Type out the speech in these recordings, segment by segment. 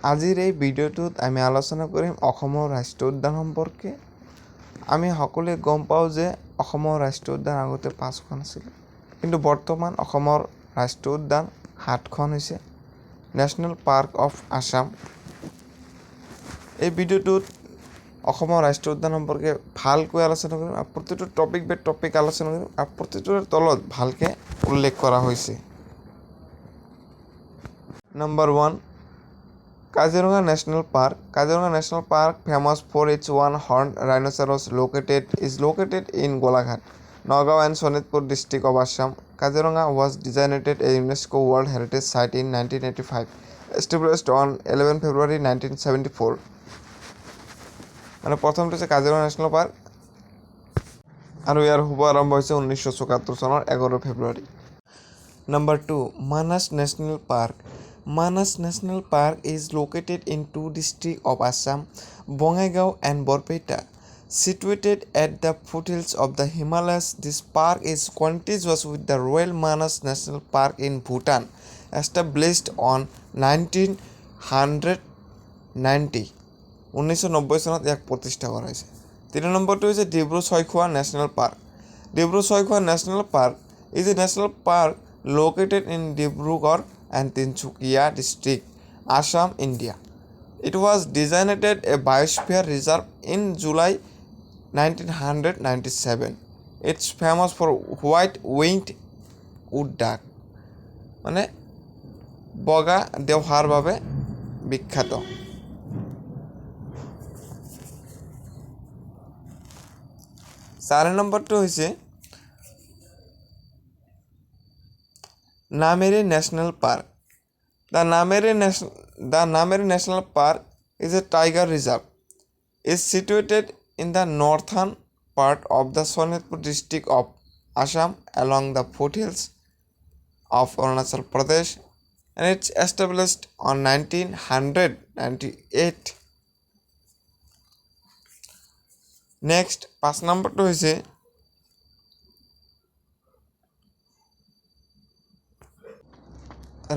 আজিৰ এই ভিডিঅ'টোত আমি আলোচনা কৰিম অসমৰ ৰাষ্ট্ৰীয় উদ্যান সম্পৰ্কে। আমি সকলোৱে গম পাওঁ যে অসমৰ ৰাষ্ট্ৰীয় উদ্যান আগতে 5খন আছিল, কিন্তু বৰ্তমান অসমৰ ৰাষ্ট্ৰীয় উদ্যান 7খন হৈছে। National park of Assam. এই ভিডিঅ'টোত অসমৰ ৰাষ্ট্ৰীয় উদ্যান সম্পৰ্কে ভালকৈ আলোচনা কৰিম আৰু প্ৰতিটো টপিক আলোচনা কৰিম আৰু প্ৰতিটোৰ তলত ভালকৈ উল্লেখ কৰা হৈছে। Number 1, Kaziranga National Park. Kaziranga National Park, famous for its one-horned rhinoceros, is located in Golaghat, Nagaon and Sonitpur district of Assam. Kaziranga was designated a UNESCO World Heritage Site in 1985, established on 11 February 1974. মানে প্ৰথমটো হৈছে Kaziranga national park আৰু ইয়াৰ শুভাৰম্ভ হৈছে 1974 চনৰ 11 ফেব্ৰুৱাৰী। Number 2, Manas National Park. Manas National Park is located in 2 districts of Assam, Bongaigaon and Borpeta. Situated at the foothills of the Himalayas, this park is contiguous with the Royal Manas National Park in Bhutan, established on 1990. 1990 চনত ইয়াক প্ৰতিষ্ঠা কৰা হৈছে। 3 নম্বৰটো হৈছে Dibru-Saikhowa national park. Dibru-Saikhowa national park is a national park located in Dibrugarh and Tinsukia district, Assam, India. It was designated a biosphere reserve in July 1997. It's famous for white-winged wood duck, মানে বগা দেওহাঁহৰ বাবে বিখ্যাত। চাৰি নম্বৰটো হৈছে Nameri National Park. The Nameri National Park is a tiger reserve. It is situated in the northern part of the Sonitpur district of Assam along the foothills of Arunachal Pradesh, and it's established on 1998. Next, 5 নম্বৰটো হৈছে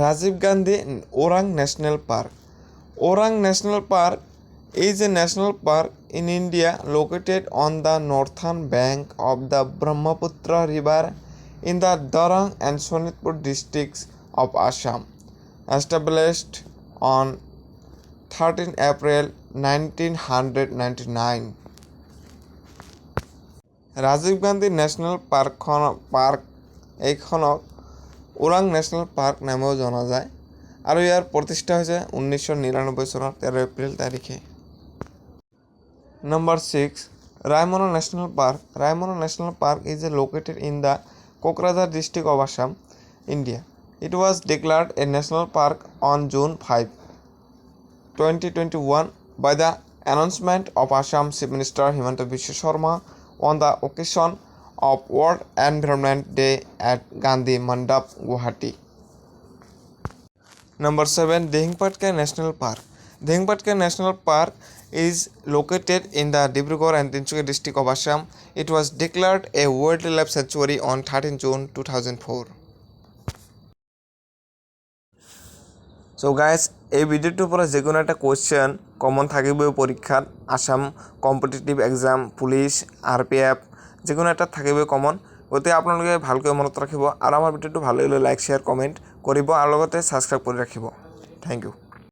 Rajiv Gandhi Orang National Park. Orang National Park is a national park in India located on the northern bank of the Brahmaputra River in the Darang and Sonitpur districts of Assam, established on 13 April 1999. Rajiv Gandhi National Park এইখনক Orang national park নামেও জনা যায় আৰু ইয়াৰ প্ৰতিষ্ঠা হৈছে 1999 চনৰ 13 এপ্ৰিল তাৰিখে। Number 6, Raimana National Park. Raimana National Park is located in the Kokrajhar district of Assam, India. It was declared a national park on June 5, 2021 by the announcement of Assam Chief Minister Himanta Biswa Sharma on the occasion of World Environment Day at Gandhi Mandap, Guwahati. Number 7, Dihingpatka National Park. Dihingpatka National Park is located in the Dibrugarh and Tinsukia district of Assam. It was declared a wildlife sanctuary on 13 June 2004. So guys, এই ভিডিওটোৰ পৰা যিকোনো এটা question common থাকিবই পৰীক্ষাত, Assam competitive exam, police, RPF, যিকোনো এটা থাকিবই common. গতিকে আপোনালোকে ভালকৈ মনত ৰাখিব আৰু আমাৰ ভিডিওটো ভাল লাগিলে লাইক শ্বেয়াৰ কমেণ্ট কৰিব আৰু লগতে ছাবস্ক্ৰাইব কৰি ৰাখিব। Thank U.